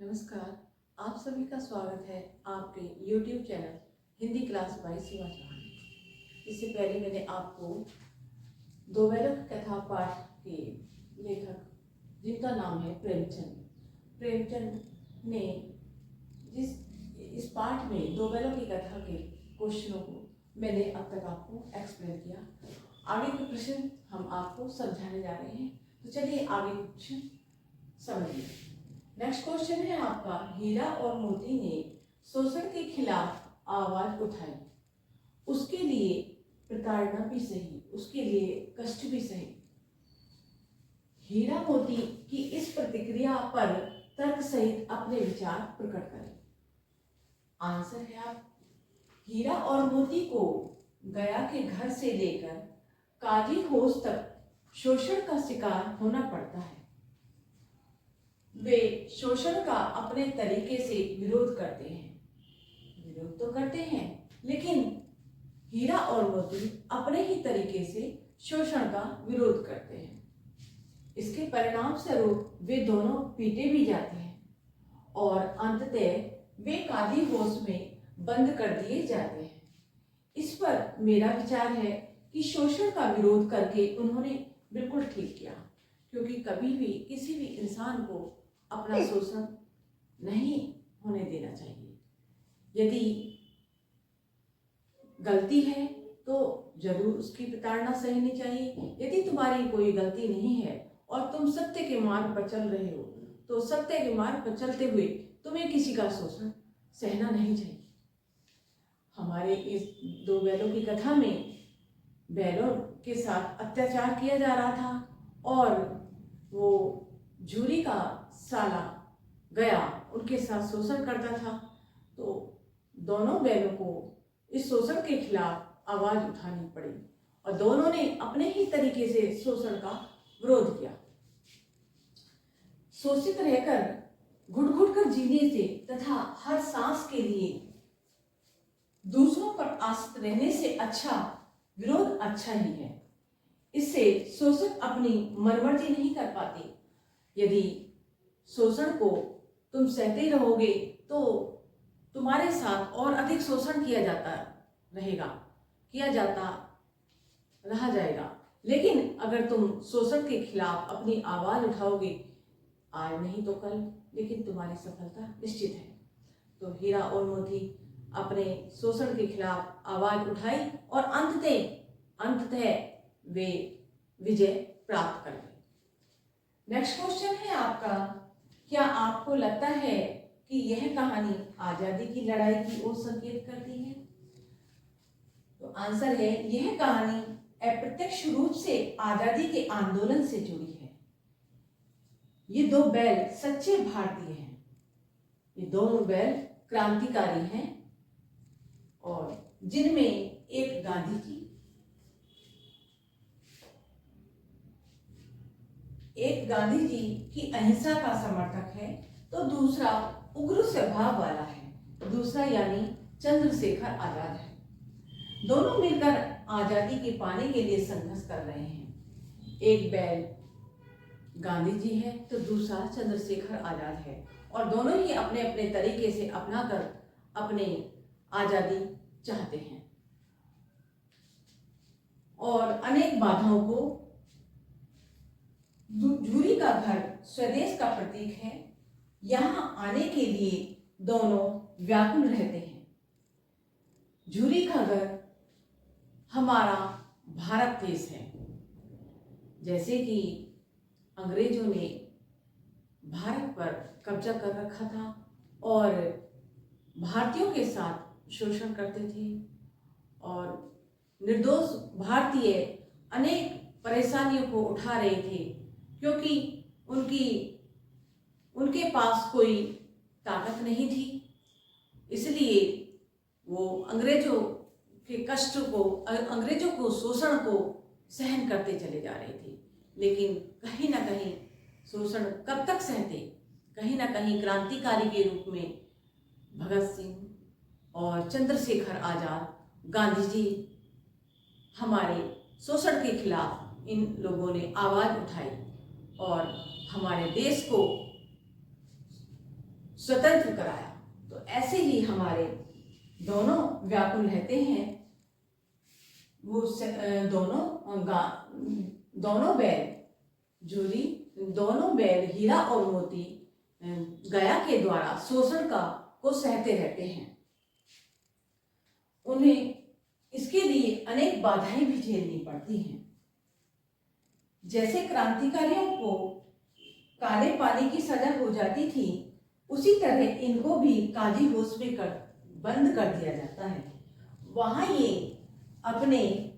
नमस्कार। आप सभी का स्वागत है आपके YouTube channel Hindi class by Seema Chauhan. इससे पहले मैंने आपको दो बैलों की कथा पाठ के लेखक जिनका नाम है प्रेमचंद ने जिस इस पाठ में दो बैलों की कथा के क्वेश्चनों को मैंने अब तक आपको एक्सप्लेन किया। आगे के प्रश्न हम आपको समझाने जा रहे हैं, तो चलिए आगे के प्रश्न समझिए। नेक्स्ट क्वेश्चन है आपका, हीरा और मोती ने शोषण के खिलाफ आवाज उठाई, उसके लिए प्रताड़ना भी सही, उसके लिए कष्ट भी सही। हीरा मोती की इस प्रतिक्रिया पर तर्क सहित अपने विचार प्रकट करें। आंसर है आप, हीरा और मोती को गया के घर से लेकर काजी होश तक शोषण का शिकार होना पड़ता है। वे शोषण का अपने तरीके से विरोध करते हैं, लेकिन हीरा और मोती अपने ही तरीके से शोषण का विरोध करते हैं। इसके परिणाम स्वरूप वे दोनों पीटे भी जाते हैं और अंततः वे काजी होश में बंद कर दिए जाते हैं। इस पर मेरा विचार है कि शोषण का विरोध करके उन्होंने बिल्कुल ठीक किया, क्योंकि कभी भी किसी भी इंसान को अपना शोषण नहीं होने देना चाहिए। यदि गलती है तो जरूर उसकी प्रताड़ना सहनी चाहिए। यदि तुम्हारी कोई गलती नहीं है और तुम सत्य के मार्ग पर चल रहे हो, तो सत्य के मार्ग पर चलते हुए तुम्हें किसी का शोषण सहना नहीं चाहिए। हमारे इस दो बैलों की कथा में बैलों के साथ अत्याचार किया जा रहा था और वो झूरी का साला गया उनके साथ शोषण करता था। तो दोनों बैलों को इस शोषण के खिलाफ आवाज उठानी पड़ी और दोनों ने अपने ही तरीके से शोषण का विरोध किया। शोषित रहकर घुट घुट कर जीने से तथा हर सांस के लिए दूसरों पर आश्रित रहने से अच्छा विरोध अच्छा ही है। इससे शोषक अपनी मनमर्जी नहीं कर पाते। यदि शोषण को तुम सहते रहोगे तो तुम्हारे साथ और अधिक शोषण किया जाता रह जाएगा। लेकिन अगर तुम शोषण के खिलाफ अपनी आवाज उठाओगे, आज नहीं तो कल, लेकिन तुम्हारी सफलता निश्चित है। तो हीरा और मोती अपने शोषण के खिलाफ आवाज उठाई और अंततः वे विजय प्राप्त कर गए। नेक्स्ट क्वेश्चन है आपका, क्या आपको लगता है कि यह कहानी आजादी की लड़ाई की ओर संकेत करती है? तो आंसर है, यह कहानी अप्रत्यक्ष रूप से आजादी के आंदोलन से जुड़ी है। ये दो बैल सच्चे भारतीय हैं। ये दोनों बैल क्रांतिकारी हैं और जिनमें एक गांधी जी की अहिंसा का समर्थक है, तो दूसरा उग्र स्वभाव वाला है। दूसरा यानी चंद्रशेखर आजाद है। दोनों मिलकर आजादी के पाने के लिए संघर्ष कर रहे हैं। एक बैल गांधी जी है तो दूसरा चंद्रशेखर आजाद है और दोनों ही अपने अपने तरीके से अपनाकर अपने आजादी चाहते हैं और अनेक बाधाओं को झूरी का घर स्वदेश का प्रतीक है। यहाँ आने के लिए दोनों व्याकुल रहते हैं। झूरी का घर हमारा भारत देश है। जैसे कि अंग्रेजों ने भारत पर कब्जा कर रखा था और भारतीयों के साथ शोषण करते थे और निर्दोष भारतीय अनेक परेशानियों को उठा रहे थे, क्योंकि उनके पास कोई ताकत नहीं थी। इसलिए वो अंग्रेजों के कष्ट को, अंग्रेजों को शोषण को सहन करते चले जा रहे थे। लेकिन कहीं ना कहीं शोषण कब तक सहते? कहीं ना कहीं क्रांतिकारी के रूप में भगत सिंह और चंद्रशेखर आजाद, गांधी जी, हमारे शोषण के खिलाफ इन लोगों ने आवाज उठाई और हमारे देश को स्वतंत्र कराया। तो ऐसे ही हमारे दोनों व्याकुल रहते हैं। वो दोनों बैल झूरी, दोनों बैल हीरा और मोती गया के द्वारा शोषण को सहते रहते हैं। उन्हें इसके लिए अनेक बाधाएं भी झेलनी पड़ती हैं। जैसे क्रांतिकारियों को काले पानी की सजा हो जाती थी, उसी तरह इनको भी काजी होश में बंद कर दिया जाता है। वहां ये अपने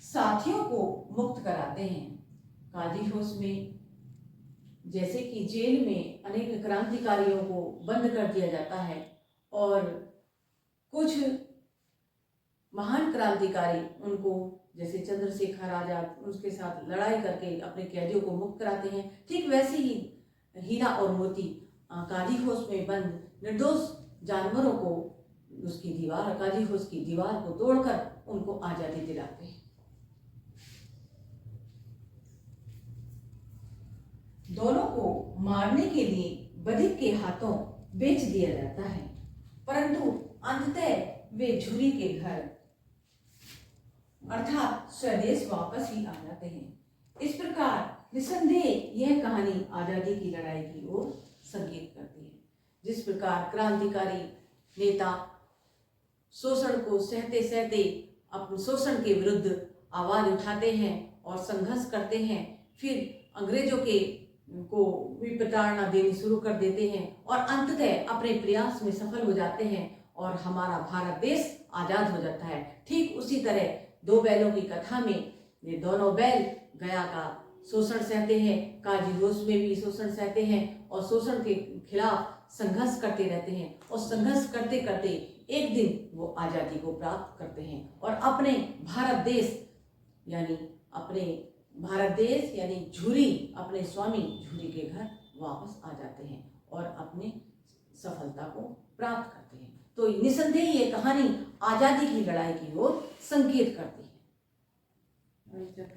साथियों को मुक्त कराते हैं। काजी होश में जैसे कि जेल में अनेक क्रांतिकारियों को बंद कर दिया जाता है और कुछ महान क्रांतिकारी उनको, जैसे चंद्रशेखर आजाद, उसके साथ लड़ाई करके अपने कैदियों को मुक्त कराते हैं। ठीक वैसे ही हीरा और मोती काजी होश में बंद निर्दोष जानवरों को उसकी दीवार, काजी होश की दीवार को तोड़कर उनको आजादी दिलाते हैं। दोनों को मारने के लिए बधिक के हाथों बेच दिया जाता है, परंतु अंततः वे झुरी के घर अर्थात स्वदेश वापस ही आ जाते हैं। इस प्रकार निसंदेह यह कहानी आजादी की लड़ाई की ओर संकेत करती है। जिस प्रकार क्रांतिकारी नेता शोषण को सहते सहते अपने शोषण के विरुद्ध आवाज उठाते हैं और संघर्ष करते हैं, फिर अंग्रेजों को भी प्रताड़ना देनी शुरू कर देते हैं और अंततः अपने प्रयास में सफल हो जाते हैं और हमारा भारत देश आजाद हो जाता है। ठीक उसी तरह दो बैलों की कथा में ये दोनों बैल गया का शोषण सहते हैं, काजी होश में भी शोषण सहते हैं और शोषण के खिलाफ संघर्ष करते रहते हैं और संघर्ष करते करते एक दिन वो आजादी को प्राप्त करते हैं और अपने भारत देश यानी झूरी, अपने स्वामी झूरी के घर वापस आ जाते हैं और अपने सफलता को प्राप्त करते हैं। तो निसंदेह ये कहानी आजादी की लड़ाई की ओर संकेत करती है।